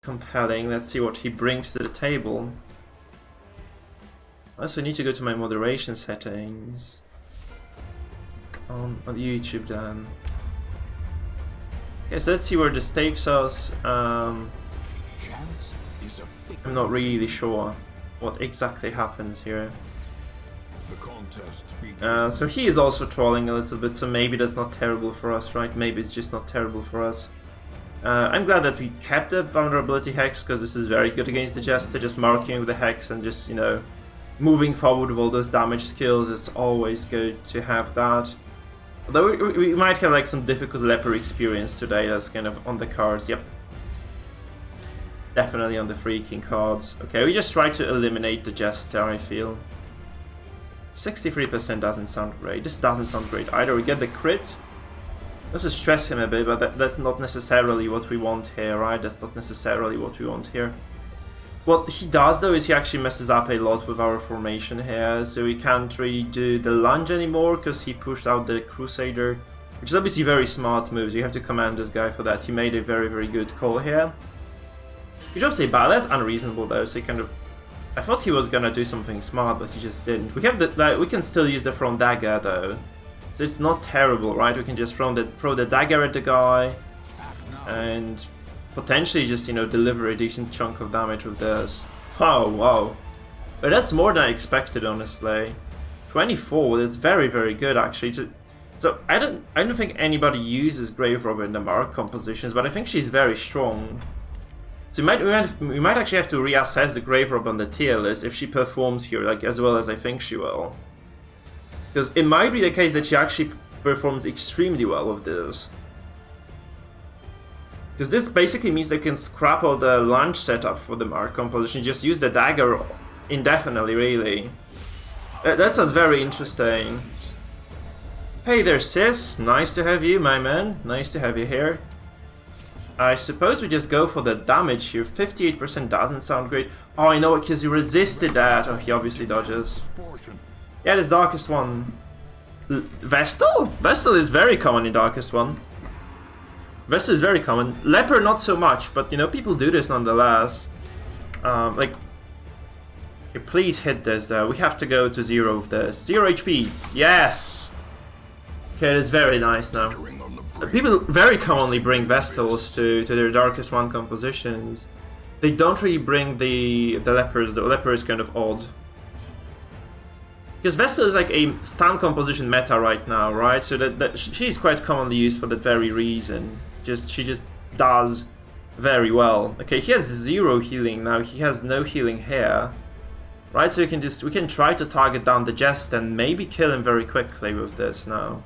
compelling. Let's see what he brings to the table. I also need to go to my moderation settings on YouTube then. Okay, so let's see where this takes us. I'm not really sure what exactly happens here. So he is also trolling a little bit, so maybe that's not terrible for us, right? Maybe it's just not terrible for us. I'm glad that we kept the vulnerability hex, because this is very good against the jester, just marking with the hex and just, you know, moving forward with all those damage skills. It's always good to have that. Although we might have like some difficult leper experience today, that's kind of on the cards, yep. Definitely on the freaking cards. Okay, we just try to eliminate the jester, I feel. 63% doesn't sound great. This doesn't sound great either. We get the crit. Let's just stress him a bit, but that's not necessarily what we want here, right? That's not necessarily what we want here. What he does though is he actually messes up a lot with our formation here, so we can't really do the lunge anymore because he pushed out the Crusader, which is obviously very smart moves. You have to command this guy for that. He made a very, very good call here. You don't say bad, that's unreasonable though, so he kind of... I thought he was gonna do something smart, but he just didn't. We have the, like, we can still use the front dagger though, so it's not terrible, right? We can just throw the dagger at the guy and potentially just, you know, deliver a decent chunk of damage with this. Oh wow, but that's more than I expected, honestly. 24, that's very, very good actually. So I don't think anybody uses Graverobber in the mark compositions, but I think she's very strong. So we might actually have to reassess the Graverobber on the tier list if she performs here, like, as well as I think she will. Because it might be the case that she actually performs extremely well with this. Because this basically means they can scrap all the lunge setup for the mark composition, just use the dagger indefinitely, really. That sounds very interesting. Hey there, sis. Nice to have you, my man. Nice to have you here. I suppose we just go for the damage here. 58% doesn't sound great. Oh, I know it, because he resisted that. Oh, he obviously dodges. Yeah, this Darkest One. Vestal? Vestal is very common in Darkest One. Vestal is very common. Leper, not so much, but, you know, people do this nonetheless. Like... Okay, please hit this, though. We have to go to 0 with this. 0 HP. Yes! Okay, that's very nice now. People very commonly bring Vestals to their Darkest One compositions. They don't really bring the Lepers. The Leper is kind of odd. Because Vestal is like a stun composition meta right now, right? So that she's quite commonly used for that very reason. She just does very well. Okay, he has 0 healing now. He has no healing here. Right, so we can try to target down the Jest and maybe kill him very quickly with this now.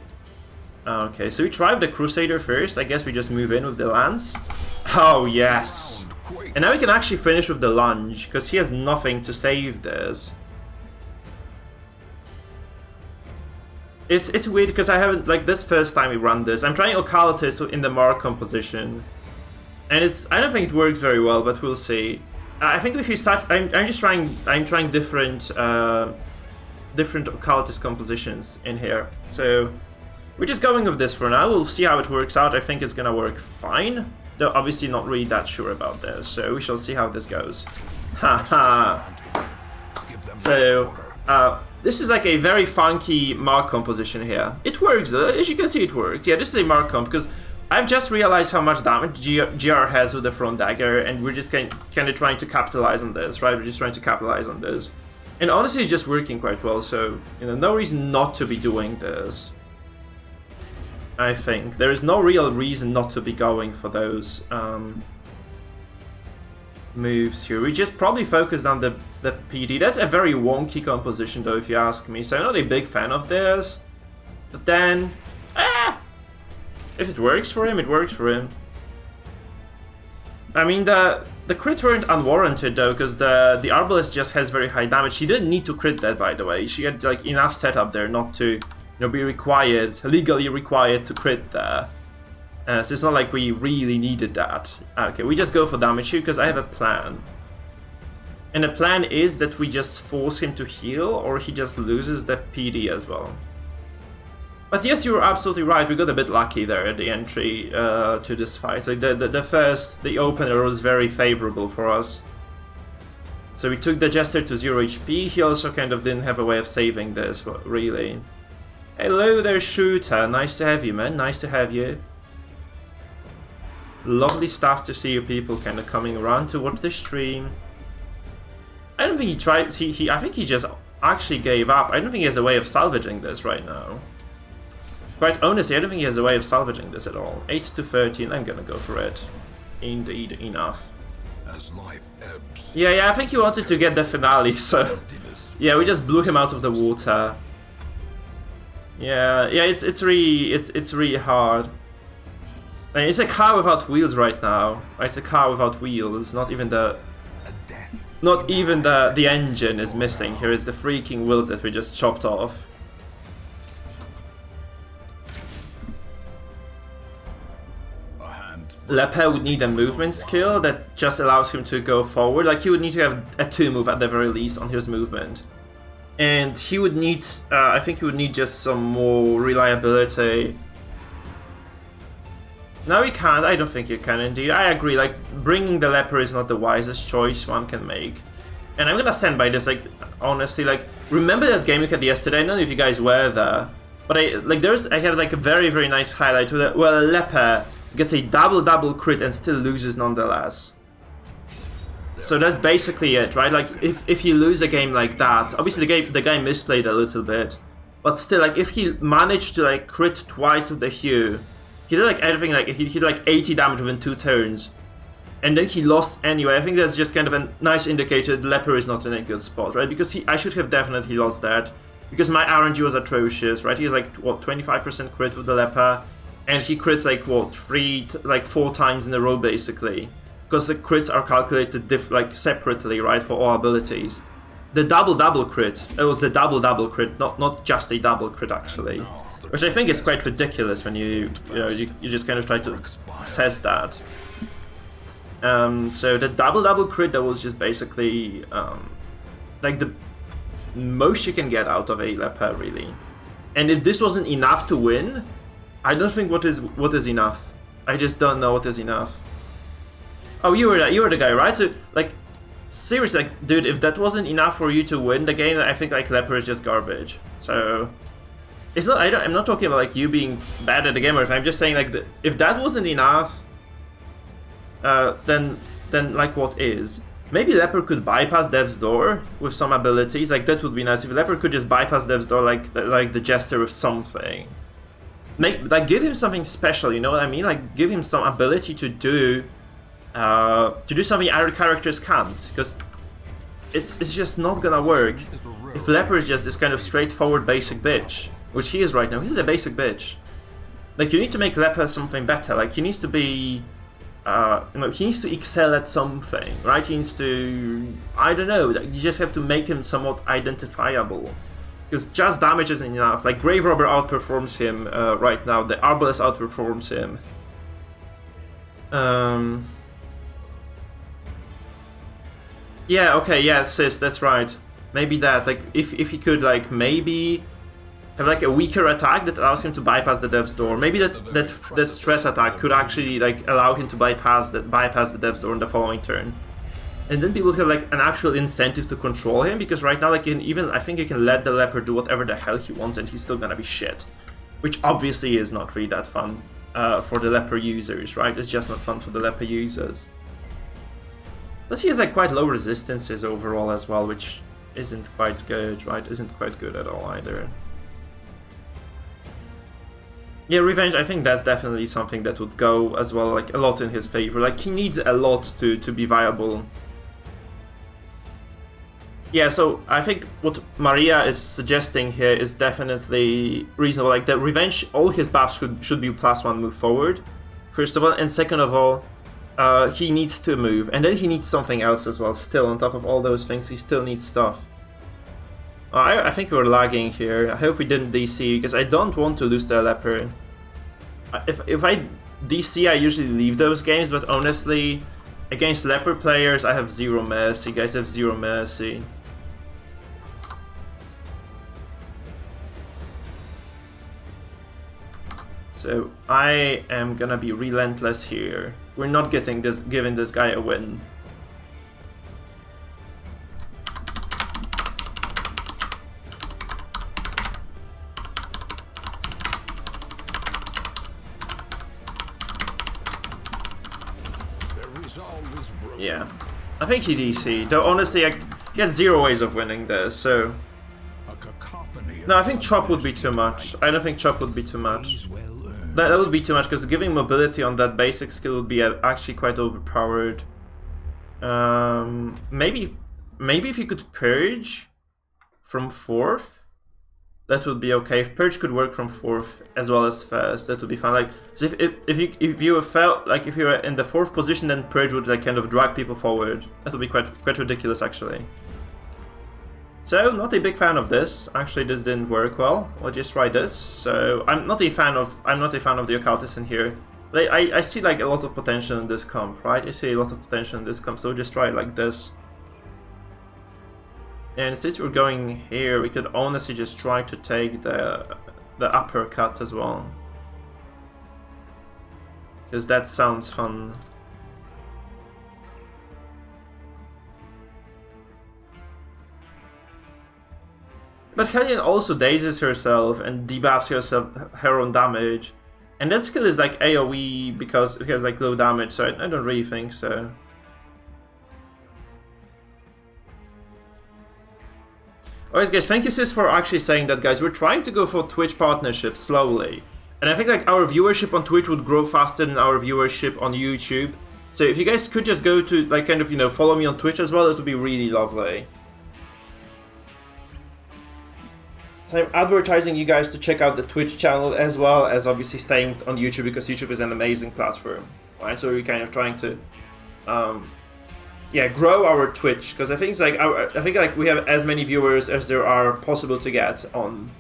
Okay, so we try with the Crusader first. I guess we just move in with the Lance. Oh, yes. And now we can actually finish with the lunge, because he has nothing to save this. It's weird, because I haven't, like, this first time we run this. I'm trying Occultist in the mark composition. And I don't think it works very well, but we'll see. I think if you start, I'm trying different Occultist compositions in here. So... we're just going with this for now. We'll see how it works out. I think it's gonna work fine. Though obviously not really that sure about this, so we shall see how this goes. Haha. So, this is like a very funky mark composition here. It works, as you can see it works. Yeah, this is a mark comp, because I've just realized how much damage GR has with the front dagger, and we're just kind of trying to capitalize on this, right? We're just trying to capitalize on this. And honestly, it's just working quite well, so, you know, no reason not to be doing this. I think. There is no real reason not to be going for those moves here. We just probably focused on the PD. That's a very wonky composition though, if you ask me, so I'm not a big fan of this. But then, if it works for him, it works for him. I mean, the crits weren't unwarranted though, because the Arbalest just has very high damage. She didn't need to crit that, by the way. She had like enough setup there not to... you know, be legally required to crit there. So it's not like we really needed that. Okay, we just go for damage here because I have a plan. And the plan is that we just force him to heal, or he just loses the PD as well. But yes, you were absolutely right. We got a bit lucky there at the entry to this fight. Like the opener was very favorable for us. So we took the Jester to 0 HP. He also kind of didn't have a way of saving this, really. Hello there, Shooter. Nice to have you, man. Nice to have you. Lovely stuff to see you people kind of coming around to watch the stream. I don't think he tried. I think he just actually gave up. I don't think he has a way of salvaging this right now. Quite honestly, I don't think he has a way of salvaging this at all. 8 to 13. I'm gonna go for it. Indeed, enough. As life ebbs, Yeah, I think he wanted to get the finale, so yeah, we just blew him out of the water. Yeah, it's really hard. I mean, it's a car without wheels right now. It's a car without wheels. Not even the engine is missing. Here is the freaking wheels that we just chopped off. Leper would need a movement skill that just allows him to go forward. Like, he would need to have a 2 move at the very least on his movement. And he would need, I think he would need just some more reliability. No, he can't. I don't think you can indeed. I agree, like, bringing the Leper is not the wisest choice one can make. And I'm gonna stand by this, like, honestly, like, remember that game we had yesterday? I don't know if you guys were there. But I have like a very, very nice highlight with it. Well, Leper gets a double crit and still loses nonetheless. So that's basically it, right? Like, if you lose a game like that, obviously the guy misplayed a little bit, but still, like, if he managed to like crit twice with the Hue, he did like everything, like he did like 80 damage within 2 turns, and then he lost anyway. I think that's just kind of a nice indicator that Leper is not in a good spot, right? Because I should have definitely lost that, because my RNG was atrocious, right? He has like, what, 25% crit with the Leper, and he crits like, what, 4 times in a row basically. Because the crits are calculated separately, right, for all abilities. The double crit, it was the double crit, not just a double crit actually. Which I think is quite ridiculous when you just kind of try to assess that. So the double crit, that was just basically like the most you can get out of a Leper, really. And if this wasn't enough to win, I don't think what is enough. I just don't know what is enough. Oh, you were the guy, right? So, like, seriously, like, dude, if that wasn't enough for you to win the game, I think like Leper is just garbage. So, it's not. I'm not talking about like you being bad at the game or anything. I'm just saying like if that wasn't enough, then like what is? Maybe Leper could bypass Dev's Door with some abilities. Like, that would be nice if Leper could just bypass Dev's Door like the Jester with something. Give him something special, you know what I mean? Like, give him some ability to do something other characters can't, because it's just not gonna work if Leper is just this kind of straightforward basic bitch, which he is right now. He's a basic bitch. Like, you need to make Leper something better. Like, he needs to be, he needs to excel at something, right? He needs to, I don't know. You just have to make him somewhat identifiable. Because just damage isn't enough. Like, Graverobber outperforms him right now. The Arbalest outperforms him. Yeah, okay, yeah, sis, that's right. Maybe that, like, if he could, like, maybe have, like, a weaker attack that allows him to bypass the Dev's Door. Maybe that stress attack could actually, like, allow him to bypass the Dev's Door in the following turn. And then people have, like, an actual incentive to control him, because right now, like, I think you can let the Leper do whatever the hell he wants and he's still gonna be shit. Which obviously is not really that fun for the Leper users, right? It's just not fun for the Leper users. But he has, like, quite low resistances overall as well, which isn't quite good, right? Isn't quite good at all either. Yeah, Revenge, I think that's definitely something that would go as well, like, a lot in his favor. Like, he needs a lot to be viable. Yeah, so I think what Maria is suggesting here is definitely reasonable. Like, the Revenge, all his buffs should be +1 move forward, first of all, and second of all, he needs to move, and then he needs something else as well. Still, on top of all those things, he still needs stuff. I think we're lagging here. I hope we didn't DC, because I don't want to lose the Leper. If I DC, I usually leave those games, but honestly, against Leper players, I have zero mercy. You guys have zero mercy. So I am gonna be relentless here. We're not giving this guy a win. Yeah, I think he DC. Though honestly, I get 0 ways of winning this. So no, I think chop would be too much. I don't think chop would be too much. That would be too much because giving mobility on that basic skill would be actually quite overpowered. Maybe if you could purge from 4th, that would be okay. If purge could work from 4th as well as first, that would be fine. Like, so if you felt like if you were in the 4th position, then purge would like kind of drag people forward. That would be quite ridiculous actually. So not a big fan of this. Actually, this didn't work well. I'll just try this. So I'm not a fan of the occultist in here. Like, I see like a lot of potential in this comp, right? I see a lot of potential in this comp. So we'll just try it like this. And since we're going here, we could honestly just try to take the uppercut as well. Because that sounds fun. But Hellion also dazes herself and debuffs her own damage. And that skill is like AoE because it has like low damage, so I don't really think so. Alright guys, thank you sis for actually saying that, guys. We're trying to go for Twitch partnerships slowly. And I think like our viewership on Twitch would grow faster than our viewership on YouTube. So if you guys could just go to like kind of, you know, follow me on Twitch as well, it would be really lovely. So I'm advertising you guys to check out the Twitch channel as well as obviously staying on YouTube because YouTube is an amazing platform. Right? So we're kind of trying to yeah, grow our Twitch because I think it's like I think like we have as many viewers as there are possible to get on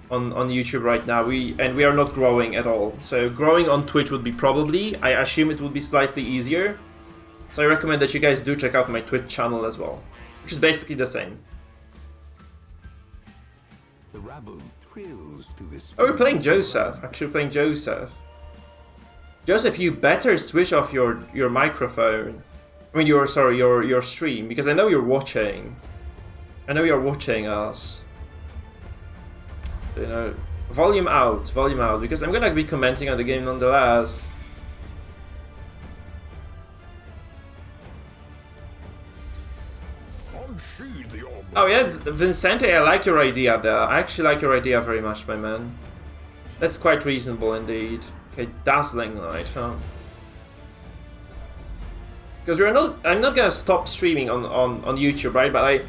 YouTube right now. We are not growing at all. So growing on Twitch would be probably, I assume it would be slightly easier. So I recommend that you guys do check out my Twitch channel as well, which is basically the same. The rabble thrills to this. Oh, we're playing Joseph. Actually playing Joseph. Joseph, you better switch off your microphone. I mean, your stream, because I know you're watching. I know you're watching us. You know, volume out, because I'm gonna be commenting on the game nonetheless. Oh yeah, Vincente, I like your idea there. I actually like your idea very much, my man. That's quite reasonable indeed. Okay, Dazzling Light, huh? Because I'm not gonna stop streaming on YouTube, right? But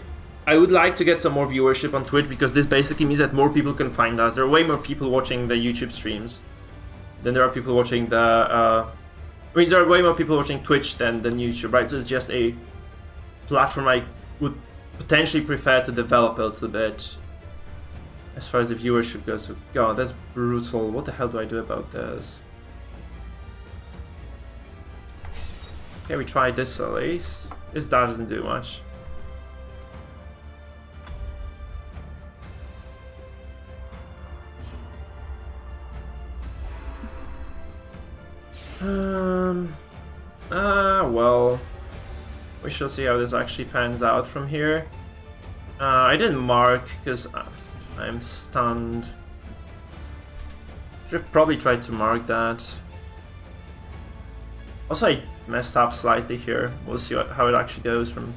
I would like to get some more viewership on Twitch because this basically means that more people can find us. There are way more people watching the YouTube streams than there are people watching the. I mean, there are way more people watching Twitch than YouTube, right? So it's just a platform I would potentially prefer to develop a little bit as far as the viewership goes. God, that's brutal. What the hell do I do about this? Okay, we tried this at least. That doesn't do much. Well, we shall see how this actually pans out from here. I didn't mark because I'm stunned. Should have probably tried to mark that. Also, I messed up slightly here. We'll see how it actually goes from.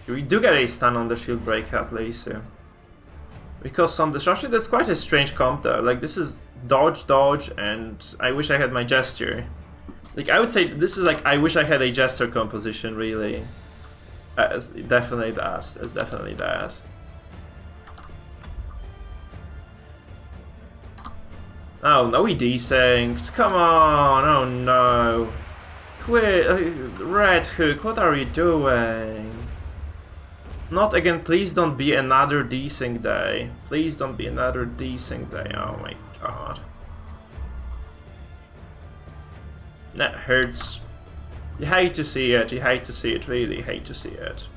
We do get a stun on the shield break at least. So. Because some destruction. That's quite a strange comp though. Like this is dodge, and I wish I had my jester. Like I would say this is like I wish I had a jester composition really. Definitely that. It's definitely that. Oh no, we desynced. Come on! Oh no! Quit, Red Hook. What are you doing? Not again. Please don't be another desync day. Please don't be another desync day. Oh my god. That hurts. You hate to see it. You hate to see it. Really hate to see it.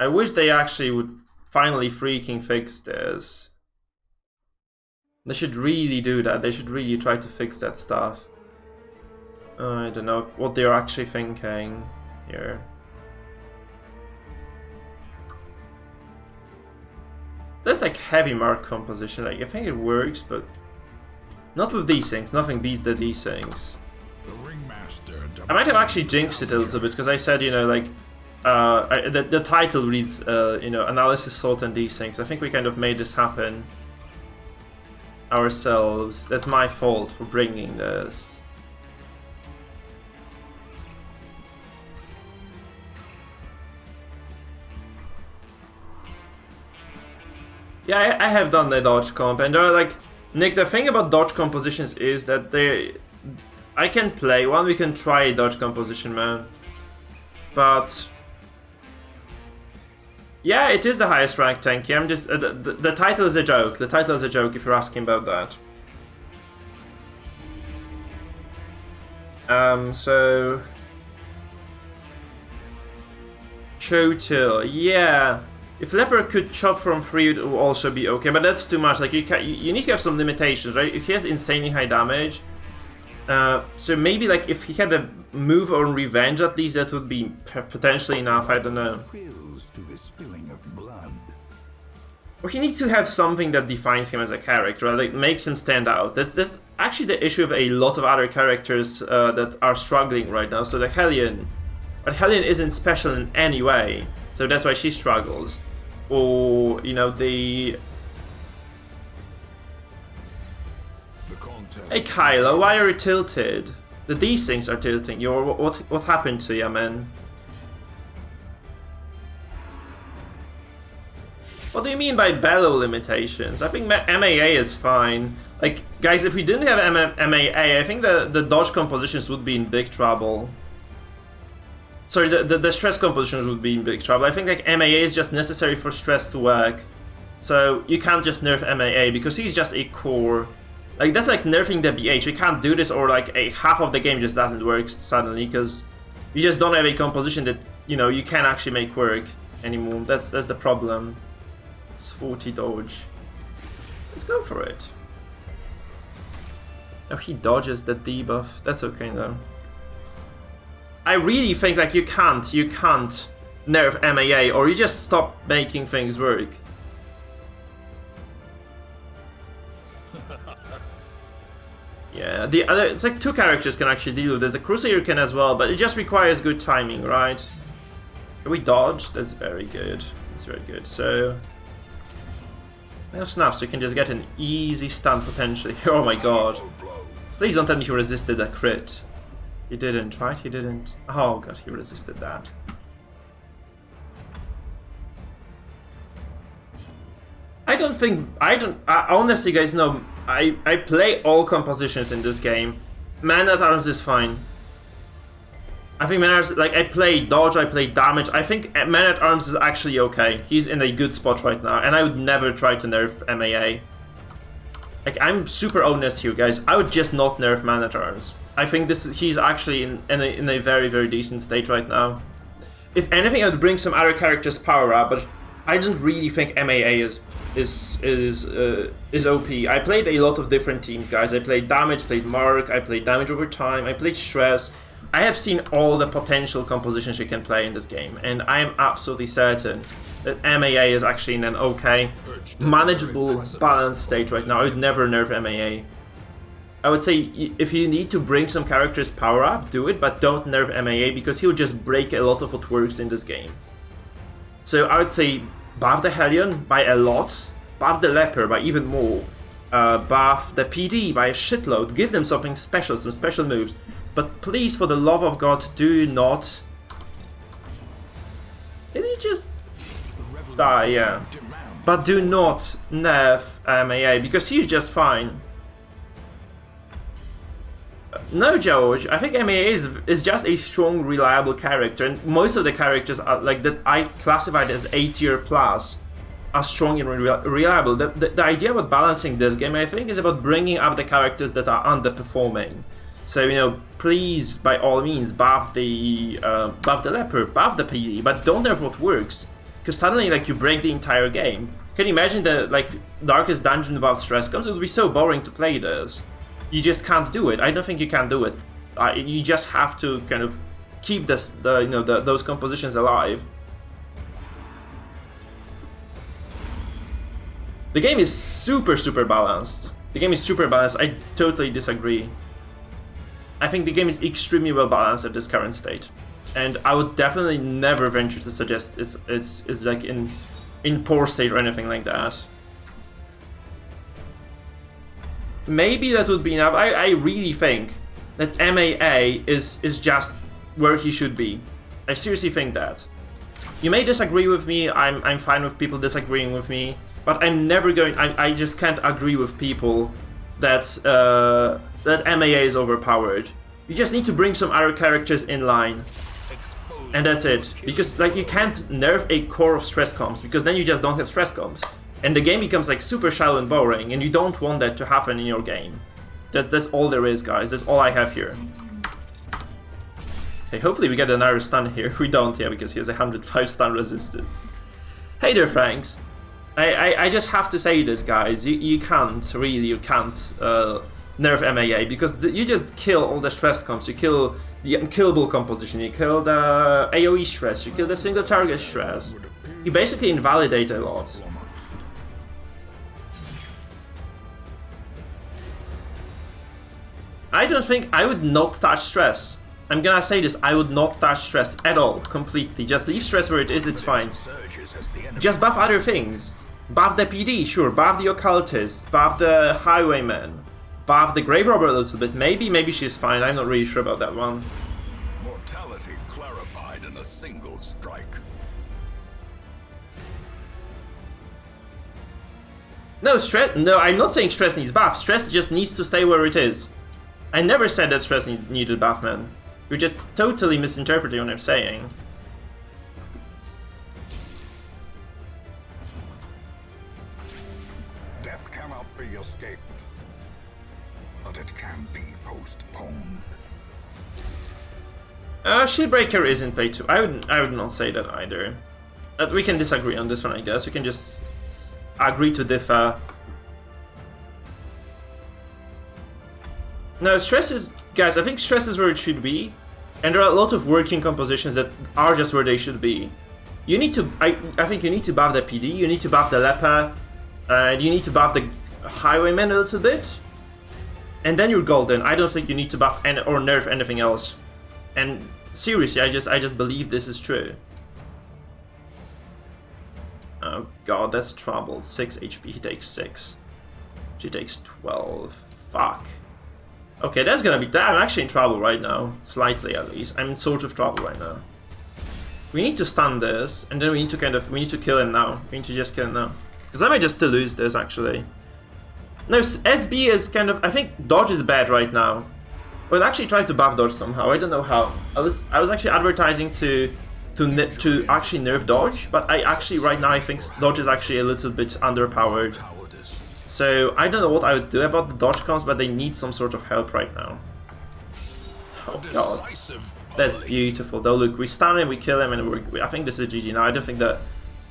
I wish they actually would finally freaking fix this. They should really do that. They should really try to fix that stuff. I don't know what they're actually thinking here. That's like heavy mark composition. Like I think it works, but not with these things. Nothing beats these things. I might have actually jinxed it a little bit because I said, you know, like the title reads, you know, analysis, salt, and these things. I think we kind of made this happen ourselves. That's my fault for bringing this. Yeah, I have done the dodge comp, and there are like, Nick, the thing about dodge compositions is that I can play one, we can try a dodge composition, man. But yeah, it is the highest ranked tanky. I'm just the title is a joke. The title is a joke if you're asking about that. So Chotil, yeah. If Leper could chop from 3, it would also be okay, but that's too much. Like you need to have some limitations, right? If he has insanely high damage, so maybe like if he had a move on revenge at least, that would be potentially enough. I don't know. Or he needs to have something that defines him as a character, right? Like makes him stand out. That's actually the issue of a lot of other characters that are struggling right now. So the Hellion, but Hellion isn't special in any way, so that's why she struggles. Or, you know, Hey Kylo, why are you tilted? These things are tilting you, or what happened to you, man? What do you mean by bellow limitations? I think MAA is fine. Like, guys, if we didn't have MAA, I think the dodge compositions would be in big trouble. Sorry, the stress compositions would be in big trouble. I think like MAA is just necessary for stress to work. So you can't just nerf MAA because he's just a core. Like that's like nerfing the BH. You can't do this, or like half of the game just doesn't work suddenly because you just don't have a composition that, you know, you can actually make work anymore. That's the problem. It's 40 dodge. Let's go for it. Oh, he dodges the debuff. That's okay though. I really think like you can't nerf MAA, or you just stop making things work. Yeah, it's like 2 characters can actually deal with this. The Crusader can as well, but it just requires good timing, right? Can we dodge? That's very good. That's very good. So we have Snap, so you can just get an easy stun potentially. Oh my god. Please don't tell me he resisted that crit. He didn't, right? He didn't. Oh god, he resisted that. Honestly guys, no, I play all compositions in this game. Man-at-Arms is fine. I think Man-at-Arms, like I play dodge, I play damage. I think Man-at-Arms is actually okay. He's in a good spot right now, and I would never try to nerf MAA. Like, I'm super honest here, guys. I would just not nerf Man-at-Arms. I think he's actually in a very, very decent state right now. If anything, I would bring some other characters' power up, but I don't really think MAA is OP. I played a lot of different teams, guys. I played damage, played mark, I played damage over time, I played stress. I have seen all the potential compositions you can play in this game, and I am absolutely certain that MAA is actually in an okay, manageable, balanced state right now. I would never nerf MAA. I would say if you need to bring some characters power up, do it, but don't nerf MAA because he'll just break a lot of what works in this game. So I would say buff the Hellion by a lot, buff the Leper by even more, buff the PD by a shitload, give them something special, some special moves. But please, for the love of God, do not... Did he just die? Yeah. But do not nerf MAA because he's just fine. No, George, I think MAA is just a strong, reliable character, and most of the characters are, like that I classified as A tier plus are strong and reliable. The idea about balancing this game, I think, is about bringing up the characters that are underperforming. So, you know, please, by all means, buff the Leper, buff the PD, but don't nerf what works. Because suddenly, like, you break the entire game. Can you imagine the, like, Darkest Dungeon without stress comes? It would be so boring to play this. You just can't do it. I don't think you can do it. You just have to kind of keep this, those compositions alive. The game is super balanced. The game is super balanced. I totally disagree. I think the game is extremely well balanced at this current state, and I would definitely never venture to suggest it's like in poor state or anything like that. Maybe that would be enough. I really think that MAA is just where he should be. I seriously think that. You may disagree with me. I'm fine with people disagreeing with me, but I'm never going. I just can't agree with people that that MAA is overpowered. You just need to bring some other characters in line, and that's it. Because like you can't nerf a core of stress comps, because then you just don't have stress comps, and the game becomes like super shallow and boring, and you don't want that to happen in your game. That's all there is, guys. That's all I have here. Okay, hopefully we get another stun here. We don't, yeah, because he has 105 stun resistance. Hey there, Franks. I just have to say this, guys. You can't nerf MAA, because you just kill all the stress comps. You kill the unkillable composition, you kill the AoE stress, you kill the single target stress. You basically invalidate a lot. I don't think I would not touch stress. I'm gonna say this, I would not touch stress at all, completely. Just leave stress where it is, it's fine. Just buff other things. Buff the PD, sure, buff the Occultist, buff the Highwayman, buff the Graverobber a little bit. Maybe she's fine, I'm not really sure about that one. Mortality clarified in a single strike. No, I'm not saying stress needs buff. Stress just needs to stay where it is. I never said that stress needed buff, man. You're just totally misinterpreting what I'm saying. Death cannot be escaped, but it can be postponed. Shieldbreaker is in play too. I would not say that either. We can disagree on this one, I guess. We can just agree to differ. No, stress is... Guys, I think stress is where it should be. And there are a lot of working compositions that are just where they should be. You need to... I think you need to buff the PD, you need to buff the Lepa, and you need to buff the Highwayman a little bit. And then you're golden. I don't think you need to buff or nerf anything else. And seriously, I just believe this is true. Oh god, that's trouble. 6 HP, he takes 6. She takes 12. Fuck. Okay, that's gonna be... I'm actually in trouble right now. Slightly, at least. I'm in sort of trouble right now. We need to stun this, and then we need to we need to kill him now. We need to just kill him now. Because I might just still lose this, actually. No, SB is kind of... I think dodge is bad right now. Well, actually try to buff dodge somehow. I don't know how. I was actually advertising to actually nerf dodge, but I actually right now I think dodge is actually a little bit underpowered. So I don't know what I would do about the dodge comps, but they need some sort of help right now. Oh god, that's beautiful. Though look, we stun him, we kill him, and I think this is GG now. I don't think that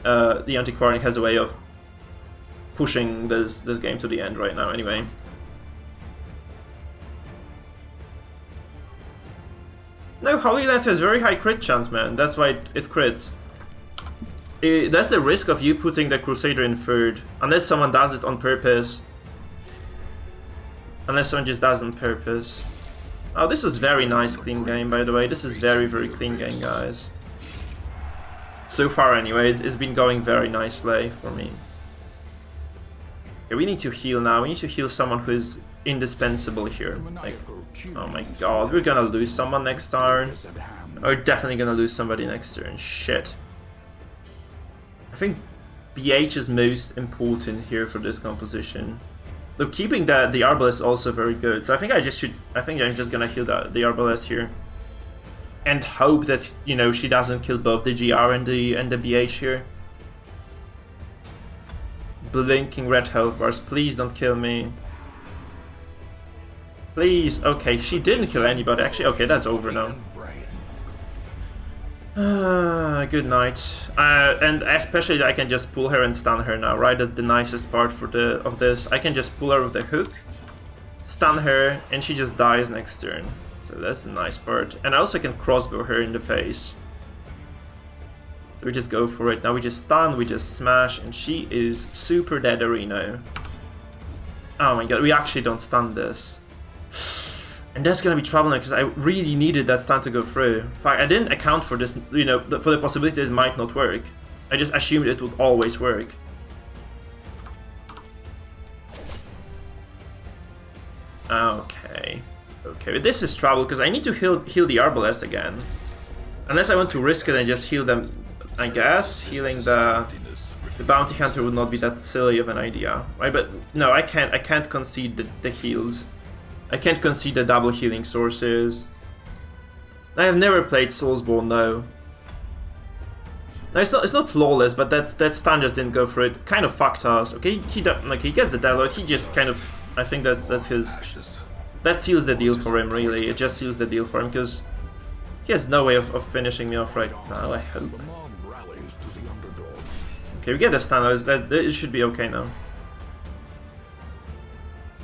the Antiquarian has a way of pushing this game to the end right now. Anyway. No, Holy Lance has very high crit chance, man. That's why it crits. That's the risk of you putting the Crusader in third. Unless someone does it on purpose. Unless someone just does it on purpose. Oh, this is very nice clean game, by the way. This is very clean game, guys. So far, anyway, it's been going very nicely for me. Okay, we need to heal now. We need to heal someone who is indispensable here. Like, oh my god, we're gonna lose someone next turn. We're definitely gonna lose somebody next turn. Shit. I think BH is most important here for this composition. Look, keeping the Arbalest is also very good. So I think I'm just gonna heal the Arbalest here. And hope that, you know, she doesn't kill both the GR and the BH here. Blinking red health bars, please don't kill me. Please, okay, she didn't kill anybody, actually, okay, that's over now. Good night. And especially I can just pull her and stun her now, right? That's the nicest part of this. I can just pull her with the hook, stun her, and she just dies next turn. So that's the nice part. And I also can crossbow her in the face. So we just go for it. Now we just stun, we just smash, and she is super dead arena. Oh my god, we actually don't stun this. And that's gonna be trouble now, because I really needed that stun to go through. In fact, I didn't account for this, you know, for the possibility that it might not work. I just assumed it would always work. Okay. Okay, but this is trouble, because I need to heal the Arbalest again. Unless I want to risk it and just heal them, I guess. Healing the Bounty Hunter would not be that silly of an idea. Right, but no, I can't concede the heals. I can't concede the double healing sources. I have never played Soulsborne though. No, it's not flawless, but that stun just didn't go for it. Kind of fucked us. Okay, he gets the Deadlock. He just kind of, I think that's his. That seals the deal for him. Really, it just seals the deal for him because he has no way of finishing me off right now. I hope. Okay, we get the stun. It should be okay now.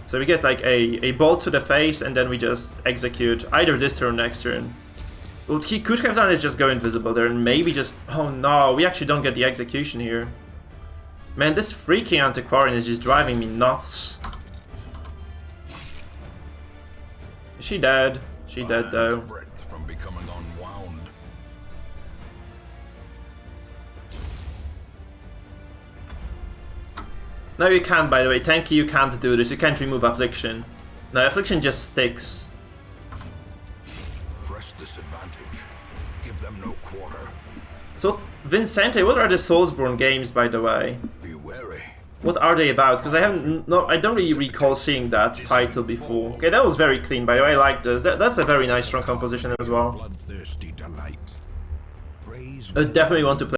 So we get like a bolt to the face, and then we just execute either this turn or next turn. What he could have done is just go invisible there, and maybe just... Oh no, we actually don't get the execution here. Man, this freaking Antiquarian is just driving me nuts. Is she dead? She dead though. No, you can't, by the way. Tanky, you can't do this. You can't remove Affliction. No, Affliction just sticks. Press disadvantage. Give them no quarter. So, Vincente, what are the Soulsborne games, by the way? Be wary. What are they about? Because I don't really recall seeing that title before. Okay, that was very clean, by the way. I like this. That's a very nice, strong composition as well. I definitely want to play